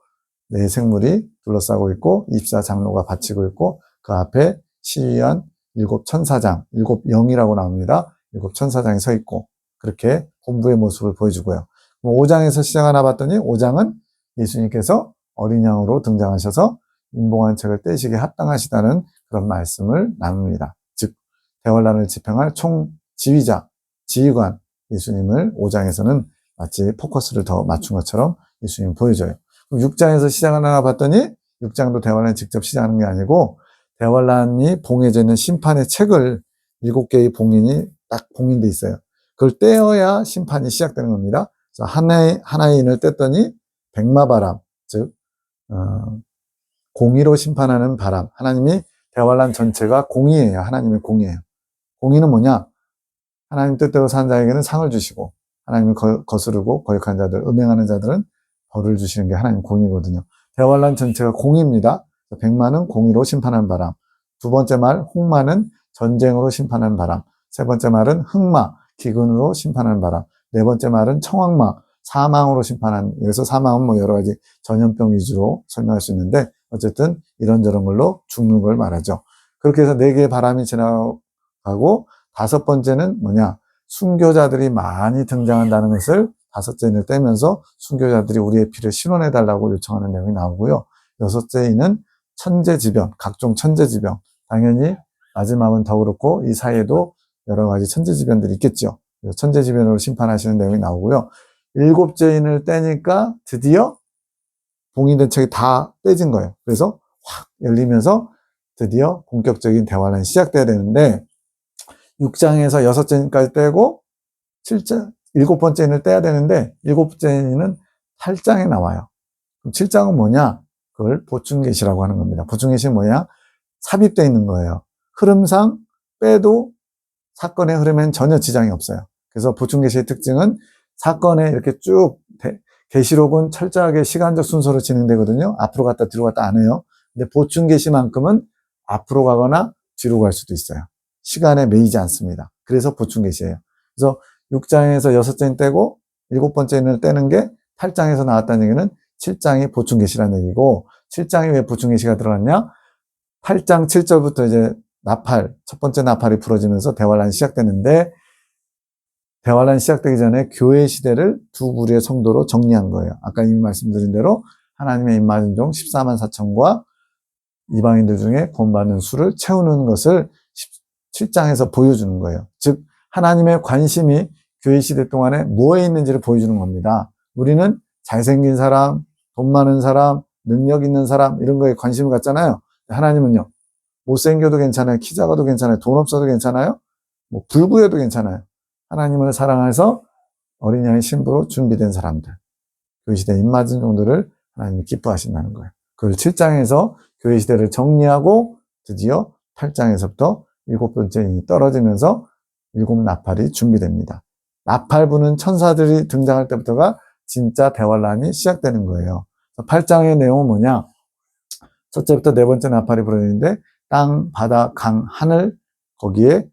A: 네 생물이 둘러싸고 있고 24장로가 바치고 있고 그 앞에 시위한 7천사장, 7영이라고 나옵니다. 7천사장이 서 있고 그렇게 본부의 모습을 보여주고요. 5장에서 시작하나 봤더니 5장은 예수님께서 어린 양으로 등장하셔서 인봉한 책을 떼시기에 합당하시다는 그런 말씀을 나눕니다. 즉 대환란을 집행할 총지휘자, 지휘관 예수님을 5장에서는 마치 포커스를 더 맞춘 것처럼 예수님을 보여줘요. 6장에서 시작하나 봤더니 6장도 대환란이 직접 시작하는 게 아니고 대환란이 봉해져 있는 심판의 책을 7개의 봉인이 딱 봉인돼 있어요. 그걸 떼어야 심판이 시작되는 겁니다. 그래서 하나의 인을 뗐더니 백마바람, 즉 공의로 심판하는 바람. 하나님이 대환란 전체가 공의예요. 하나님의 공의예요. 공의는 뭐냐? 하나님 뜻대로 사는 자에게는 상을 주시고 하나님을 거스르고 거역한 자들, 음행하는 자들은 벌을 주시는 게 하나님 공의거든요. 대환란 전체가 공의입니다. 백마는 공의로 심판하는 바람. 두 번째 말 홍마는 전쟁으로 심판하는 바람. 세 번째 말은 흑마, 기근으로 심판하는 바람. 네 번째 말은 청황마, 사망으로 심판하는. 여기서 사망은 뭐 여러 가지 전염병 위주로 설명할 수 있는데 어쨌든 이런저런 걸로 죽는 걸 말하죠. 그렇게 해서 4개의 바람이 지나가고 다섯 번째는 뭐냐? 순교자들이 많이 등장한다는 것을 다섯째 인을 떼면서 순교자들이 우리의 피를 신원해달라고 요청하는 내용이 나오고요. 여섯째 인은 천재지변, 각종 천재지변. 당연히 마지막은 더 그렇고 이 사이에도 여러 가지 천재지변들이 있겠죠. 천재지변으로 심판하시는 내용이 나오고요. 일곱째 인을 떼니까 드디어 봉인된 책이 다 떼진 거예요. 그래서 확 열리면서 드디어 본격적인 대환란이 시작돼야 되는데 6장에서 6째 인까지 떼고 7장, 7번째 인을 떼야 되는데 7번째 인은 8장에 나와요. 그럼 7장은 뭐냐? 그걸 보충계시라고 하는 겁니다. 보충계시는 뭐냐? 삽입되어 있는 거예요. 흐름상 빼도 사건의 흐름엔 전혀 지장이 없어요. 그래서 보충계시의 특징은 사건에 이렇게 쭉 계시록은 철저하게 시간적 순서로 진행되거든요. 앞으로 갔다 뒤로 갔다 안 해요. 근데 보충계시만큼은 앞으로 가거나 뒤로 갈 수도 있어요. 시간에 매이지 않습니다. 그래서 보충계시예요. 그래서 6장에서 6장 떼고 7번째는 떼는 게 8장에서 나왔다는 얘기는 7장이 보충계시라는 얘기고 7장이 왜 보충계시가 들어갔냐? 8장 7절부터 이제 나팔, 첫 번째 나팔이 부러지면서 대환란이 시작되는데 대환란이 시작되기 전에 교회 시대를 두 부류의 성도로 정리한 거예요. 아까 이미 말씀드린 대로 하나님의 입맞은 종 14만 4천과 이방인들 중에 구원받는 수를 채우는 것을 7장에서 보여주는 거예요. 즉 하나님의 관심이 교회 시대 동안에 뭐에 있는지를 보여주는 겁니다. 우리는 잘생긴 사람, 돈 많은 사람, 능력 있는 사람 이런 거에 관심을 갖잖아요. 하나님은요. 못생겨도 괜찮아요. 키 작아도 괜찮아요. 돈 없어도 괜찮아요. 뭐 불구해도 괜찮아요. 하나님을 사랑해서 어린 양의 신부로 준비된 사람들. 교회 시대에 입맞은 종들을 하나님이 기뻐하신다는 거예요. 그걸 7장에서 교회 시대를 정리하고 드디어 8장에서부터 7번째 인이 떨어지면서 7나팔이 준비됩니다. 나팔 부는 천사들이 등장할 때부터가 진짜 대환란이 시작되는 거예요. 8장의 내용은 뭐냐? 첫째부터 네 번째 나팔이 부러지는데 땅, 바다, 강, 하늘 거기에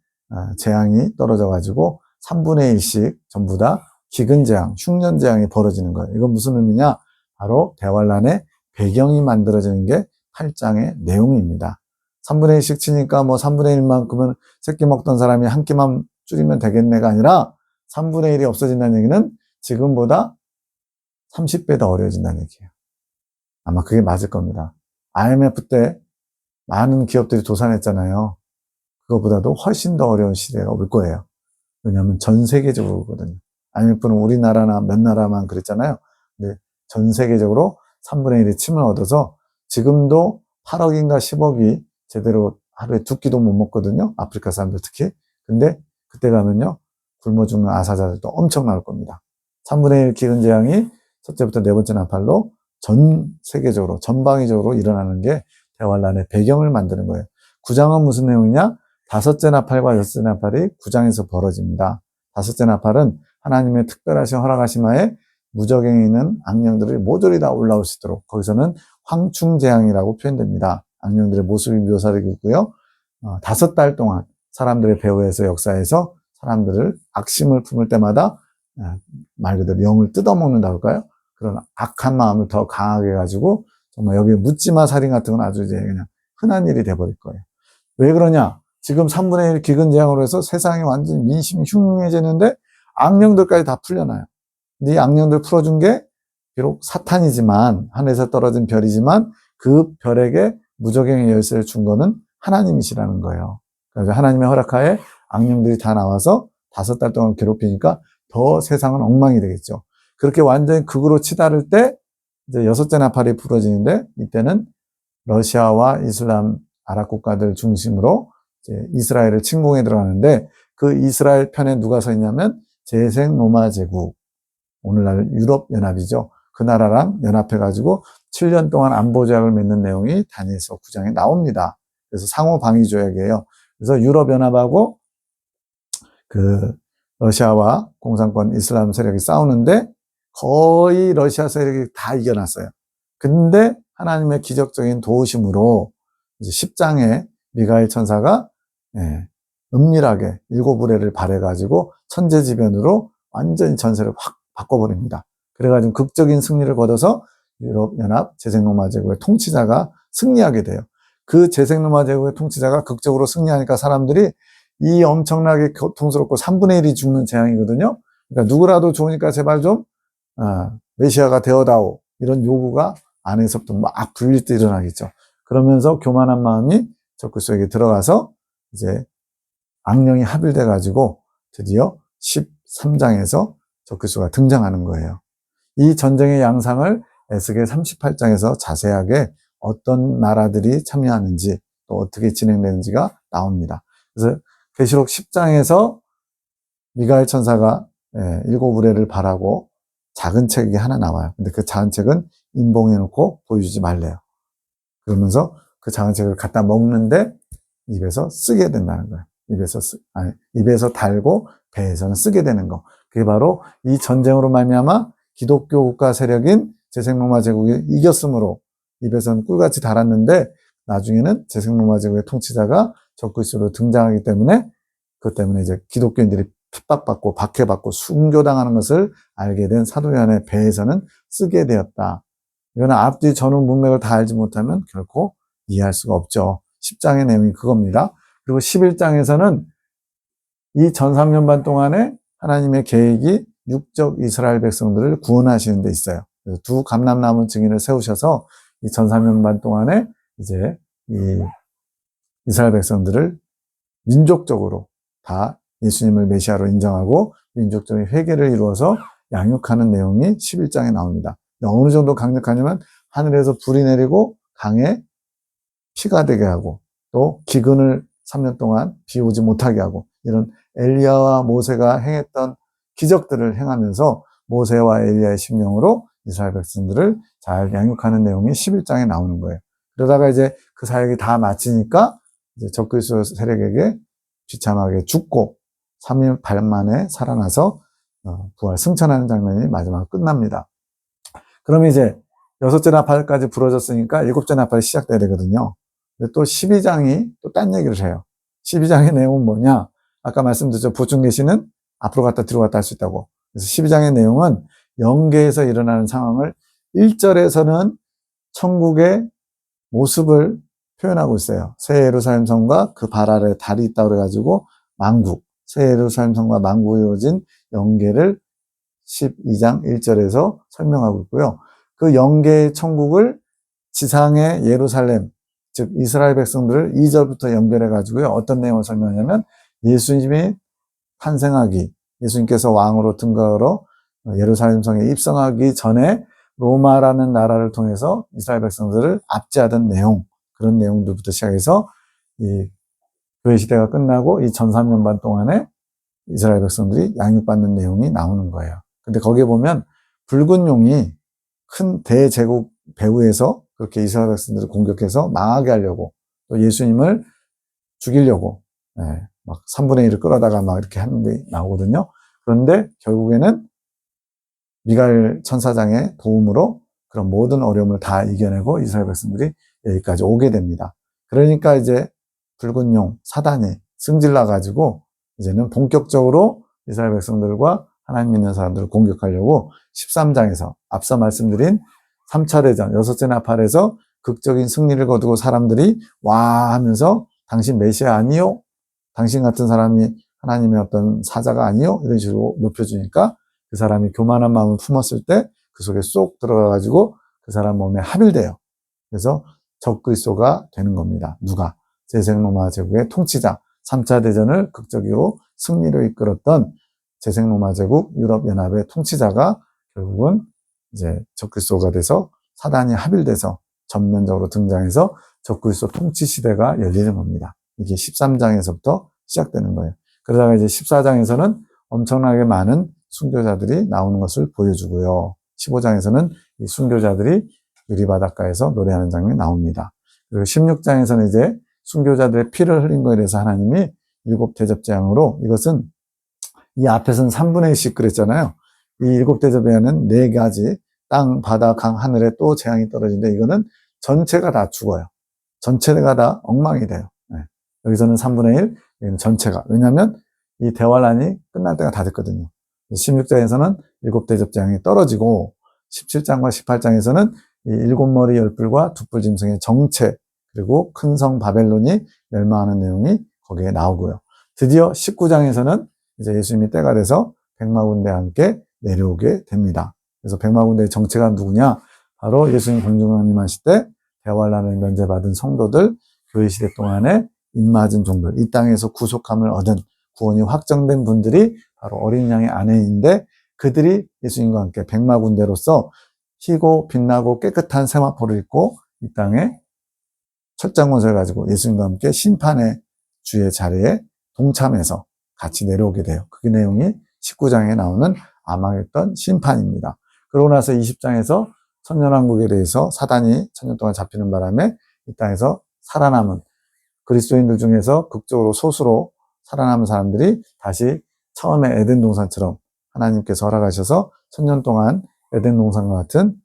A: 재앙이 떨어져가지고 3분의 1씩 전부 다 기근재앙, 흉년재앙이 벌어지는 거예요. 이건 무슨 의미냐? 바로 대환란의 배경이 만들어지는 게 8장의 내용입니다. 3분의 1씩 치니까 뭐 3분의 1만큼은 새끼 먹던 사람이 한 끼만 줄이면 되겠네가 아니라 3분의 1이 없어진다는 얘기는 지금보다 30배 더 어려워진다는 얘기예요. 아마 그게 맞을 겁니다. IMF 때 많은 기업들이 도산했잖아요. 그거보다도 훨씬 더 어려운 시대가 올 거예요. 왜냐하면 전 세계적으로 오거든요. IMF는 우리나라나 몇 나라만 그랬잖아요. 근데 전 세계적으로 3분의 1이 침을 얻어서 지금도 8억인가 10억이 제대로 하루에 두 끼도 못 먹거든요. 아프리카 사람들 특히. 근데 그때 가면요, 굶어 죽는 아사자들도 엄청 나올 겁니다. 3분의 1 기근 재앙이 첫째부터 네 번째 나팔로 전 세계적으로, 전방위적으로 일어나는 게 대환란의 배경을 만드는 거예요. 9장은 무슨 내용이냐? 다섯째 나팔과 여섯째 나팔이 9장에서 벌어집니다. 다섯째 나팔은 하나님의 특별하신 허락하심 하에 무적행에 있는 악령들이 모조리 다 올라올 수 있도록, 거기서는 황충재앙이라고 표현됩니다. 악령들의 모습이 묘사되고 있고요. 5달 동안 사람들의 배후에서 역사에서 사람들을 악심을 품을 때마다 말 그대로 영을 뜯어먹는다고 할까요? 그런 악한 마음을 더 강하게 해가지고 정말 여기에 묻지마 살인 같은 건 아주 이제 그냥 흔한 일이 돼버릴 거예요. 왜 그러냐? 지금 3분의 1 기근재앙으로 해서 세상이 완전히 민심이 흉흉해지는데 악령들까지 다 풀려나요. 근데 이 악령들 풀어준 게 비록 사탄이지만, 하늘에서 떨어진 별이지만 그 별에게 무적행의 열쇠를 준 거는 하나님이시라는 거예요. 그래서 하나님의 허락하에 악령들이 다 나와서 5달 동안 괴롭히니까 더 세상은 엉망이 되겠죠. 그렇게 완전히 극으로 치달을 때 이제 여섯째 나팔이 부러지는데, 이때는 러시아와 이슬람 아랍 국가들 중심으로 이제 이스라엘을 침공에 들어가는데, 그 이스라엘 편에 누가 서 있냐면 재생 로마 제국, 오늘날 유럽 연합이죠. 그 나라랑 연합해가지고 7년 동안 안보 조약을 맺는 내용이 다니엘서 9장에 나옵니다. 그래서 상호 방위 조약이에요. 그래서 유럽 연합하고 그 러시아와 공산권 이슬람 세력이 싸우는데 거의 러시아 세력이 다 이겨놨어요. 근데 하나님의 기적적인 도우심으로 이제 10장에 미가엘 천사가 은밀하게 7의뢰를 발해가지고 천재지변으로 완전히 전세를 확 바꿔버립니다. 그래가지고 극적인 승리를 거둬서 유럽연합 재생로마 제국의 통치자가 승리하게 돼요. 그 재생로마 제국의 통치자가 극적으로 승리하니까 사람들이 이 엄청나게 고통스럽고 3분의 1이 죽는 재앙이거든요. 그러니까 누구라도 좋으니까 제발 좀 메시아가 되어다오, 이런 요구가 안에서부터 막 불릴 때 일어나겠죠. 그러면서 교만한 마음이 적그리스도에게 들어가서 이제 악령이 합일돼 가지고 드디어 13장에서 적그리스도가 등장하는 거예요. 이 전쟁의 양상을 에스겔 38장에서 자세하게 어떤 나라들이 참여하는지 또 어떻게 진행되는지가 나옵니다. 그래서 계시록 10장에서 미가엘 천사가 7의뢰를 발하고 작은 책이 하나 나와요. 근데 그 작은 책은 인봉해 놓고 보여주지 말래요. 그러면서 그 작은 책을 갖다 먹는데 입에서 쓰게 된다는 거예요. 입에서 달고 배에서는 쓰게 되는 거. 그게 바로 이 전쟁으로 말미암아 기독교 국가 세력인 재생로마 제국이 이겼으므로 입에서는 꿀같이 달았는데, 나중에는 재생로마 제국의 통치자가 적그리스도로 등장하기 때문에, 그것 때문에 이제 기독교인들이 핍박받고 박해받고 순교당하는 것을 알게 된 사도 요한의 배에서는 쓰게 되었다. 이거는 앞뒤 전후 문맥을 다 알지 못하면 결코 이해할 수가 없죠. 10장의 내용이 그겁니다. 그리고 11장에서는 이 전 3년 반 동안에 하나님의 계획이 육적 이스라엘 백성들을 구원하시는 데 있어요. 그래서 두 감람나무 증인을 세우셔서 이 전 3년 반 동안에 이제 이 이스라엘 백성들을 민족적으로 다 예수님을 메시아로 인정하고 민족적인 회개를 이루어서 양육하는 내용이 11장에 나옵니다. 어느 정도 강력하냐면 하늘에서 불이 내리고 강에 피가 되게 하고 또 기근을 3년 동안 비 오지 못하게 하고, 이런 엘리야와 모세가 행했던 기적들을 행하면서 모세와 엘리야의 심령으로 이스라엘 백성들을 잘 양육하는 내용이 11장에 나오는 거예요. 그러다가 이제 그 사역이 다 마치니까 이제 적그리스도 세력에게 비참하게 죽고 3일 반 만에 살아나서 부활 승천하는 장면이 마지막으로 끝납니다. 그러면 이제 6째 나팔까지 부러졌으니까 7째 나팔이 시작돼야 되거든요. 근데 또 12장이 또 딴 얘기를 해요. 12장의 내용은 뭐냐? 아까 말씀드렸죠. 보충 계시는 앞으로 갔다 뒤로 갔다 할 수 있다고. 그래서 12장의 내용은 영계에서 일어나는 상황을 1절에서는 천국의 모습을 표현하고 있어요. 새 예루살렘 성과 그 발 아래 달이 있다고 그래가지고 만국, 새 예루살렘 성과 만국이 이루어진 영계를 12장 1절에서 설명하고 있고요. 그 영계의 천국을 지상의 예루살렘, 즉 이스라엘 백성들을 2절부터 연결해가지고요. 어떤 내용을 설명하냐면 예수님이 탄생하기, 예수님께서 왕으로 등극하러 예루살렘 성에 입성하기 전에 로마라는 나라를 통해서 이스라엘 백성들을 압제하던 내용, 그런 내용들부터 시작해서 이 교회 시대가 끝나고 이 1300년 반 동안에 이스라엘 백성들이 양육받는 내용이 나오는 거예요. 근데 거기에 보면 붉은 용이 큰 대제국 배후에서 그렇게 이스라엘 백성들을 공격해서 망하게 하려고 또 예수님을 죽이려고 막 3분의 1을 끌어다가 막 이렇게 하는 게 나오거든요. 그런데 결국에는 미가엘 천사장의 도움으로 그런 모든 어려움을 다 이겨내고 이스라엘 백성들이 여기까지 오게 됩니다. 그러니까 이제 붉은 용 사단이 승질나 가지고 이제는 본격적으로 이스라엘 백성들과 하나님 믿는 사람들을 공격하려고 13장에서 앞서 말씀드린 3차 대전 6째 나팔에서 극적인 승리를 거두고 사람들이 와 하면서 당신 메시아 아니요? 당신 같은 사람이 하나님의 어떤 사자가 아니요? 이런 식으로 높여주니까 그 사람이 교만한 마음을 품었을 때 그 속에 쏙 들어가가지고 그 사람 몸에 합일돼요. 그래서 적그리스도가 되는 겁니다. 누가? 제생로마 제국의 통치자, 3차 대전을 극적으로 승리로 이끌었던 제생로마 제국 유럽연합의 통치자가 결국은 이제 적그리스도가 돼서 사단이 합일돼서 전면적으로 등장해서 적그리스도 통치 시대가 열리는 겁니다. 이게 13장에서부터 시작되는 거예요. 그러다가 이제 14장에서는 엄청나게 많은 순교자들이 나오는 것을 보여주고요. 15장에서는 이 순교자들이 유리바닷가에서 노래하는 장면이 나옵니다. 그리고 16장에서는 이제 순교자들의 피를 흘린 거에 대해서 하나님이 7 대접재앙으로 이것은 이 앞에서는 3분의 1씩 그랬잖아요. 이 7 대접재앙은 4가지 땅, 바다, 강, 하늘에 또 재앙이 떨어지는데 이거는 전체가 다 죽어요. 전체가 다 엉망이 돼요. 여기서는 3분의 1, 여기는 전체가. 왜냐하면 이 대환란이 끝날 때가 다 됐거든요. 16장에서는 7 대접재앙이 떨어지고 17장과 18장에서는 이 7머리 10뿔과 2뿔 짐승의 정체 그리고 큰 성 바벨론이 멸망하는 내용이 거기에 나오고요. 드디어 19장에서는 이제 예수님이 때가 돼서 백마군대와 함께 내려오게 됩니다. 그래서 백마군대의 정체가 누구냐? 바로 예수님 공중왕림하실 때 대환란을 면제받은 성도들, 교회 시대 동안에 입맞은 종들, 이 땅에서 구속함을 얻은 구원이 확정된 분들이 바로 어린 양의 아내인데 그들이 예수님과 함께 백마군대로서 희고 빛나고 깨끗한 세마포를 입고 이 땅에 철장권세를 가지고 예수님과 함께 심판의 주의 자리에 동참해서 같이 내려오게 돼요. 그 내용이 19장에 나오는 아마겟돈 심판입니다. 그러고 나서 20장에서 천년왕국에 대해서 사단이 천년 동안 잡히는 바람에 이 땅에서 살아남은 그리스도인들 중에서 극적으로 소수로 살아남은 사람들이 다시 처음에 에덴 동산처럼 하나님께서 허락하셔서 천년 동안 에덴 동산과 같은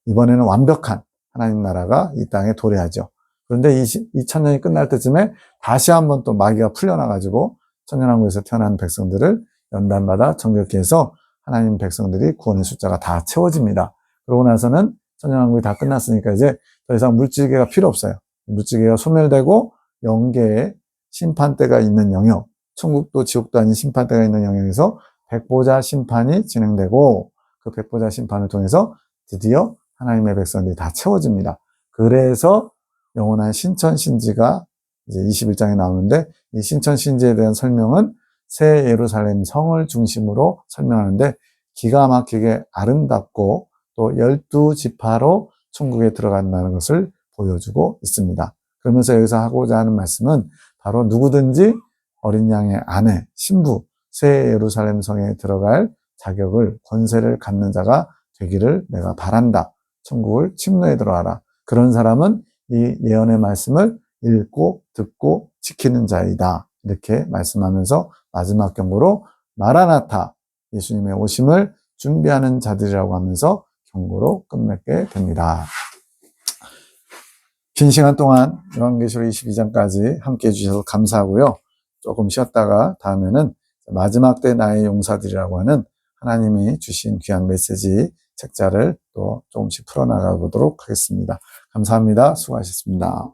A: 이번에는 완벽한 하나님 나라가 이 땅에 도래하죠. 그런데 이 천년이 끝날 때쯤에 다시 한번 또 마귀가 풀려나가지고 천년왕국에서 태어난 백성들을 연단받아 정결케 해서 하나님 백성들이 구원의 숫자가 다 채워집니다. 그러고 나서는 천년왕국이 다 끝났으니까 이제 더 이상 물질계가 필요 없어요. 물질계가 소멸되고 영계의 심판대가 있는 영역, 천국도 지옥도 아닌 심판대가 있는 영역에서 백보자 심판이 진행되고 그 백보자 심판을 통해서 드디어 하나님의 백성들이 다 채워집니다. 그래서 영원한 신천신지가 이제 21장에 나오는데 이 신천신지에 대한 설명은 새 예루살렘 성을 중심으로 설명하는데 기가 막히게 아름답고 또 12지파로 천국에 들어간다는 것을 보여주고 있습니다. 그러면서 여기서 하고자 하는 말씀은 바로 누구든지 어린 양의 아내, 신부, 새 예루살렘 성에 들어갈 자격을, 권세를 갖는 자가 되기를 내가 바란다. 천국을 침노에 들어가라. 그런 사람은 이 예언의 말씀을 읽고 듣고 지키는 자이다. 이렇게 말씀하면서 마지막 경고로 마라나타, 예수님의 오심을 준비하는 자들이라고 하면서 경고로 끝맺게 됩니다. 긴 시간 동안 요한계시록 22장까지 함께 해주셔서 감사하고요. 조금 쉬었다가 다음에는 마지막 때 나의 용사들이라고 하는 하나님이 주신 귀한 메시지 책자를 또 조금씩 풀어나가 보도록 하겠습니다. 감사합니다. 수고하셨습니다.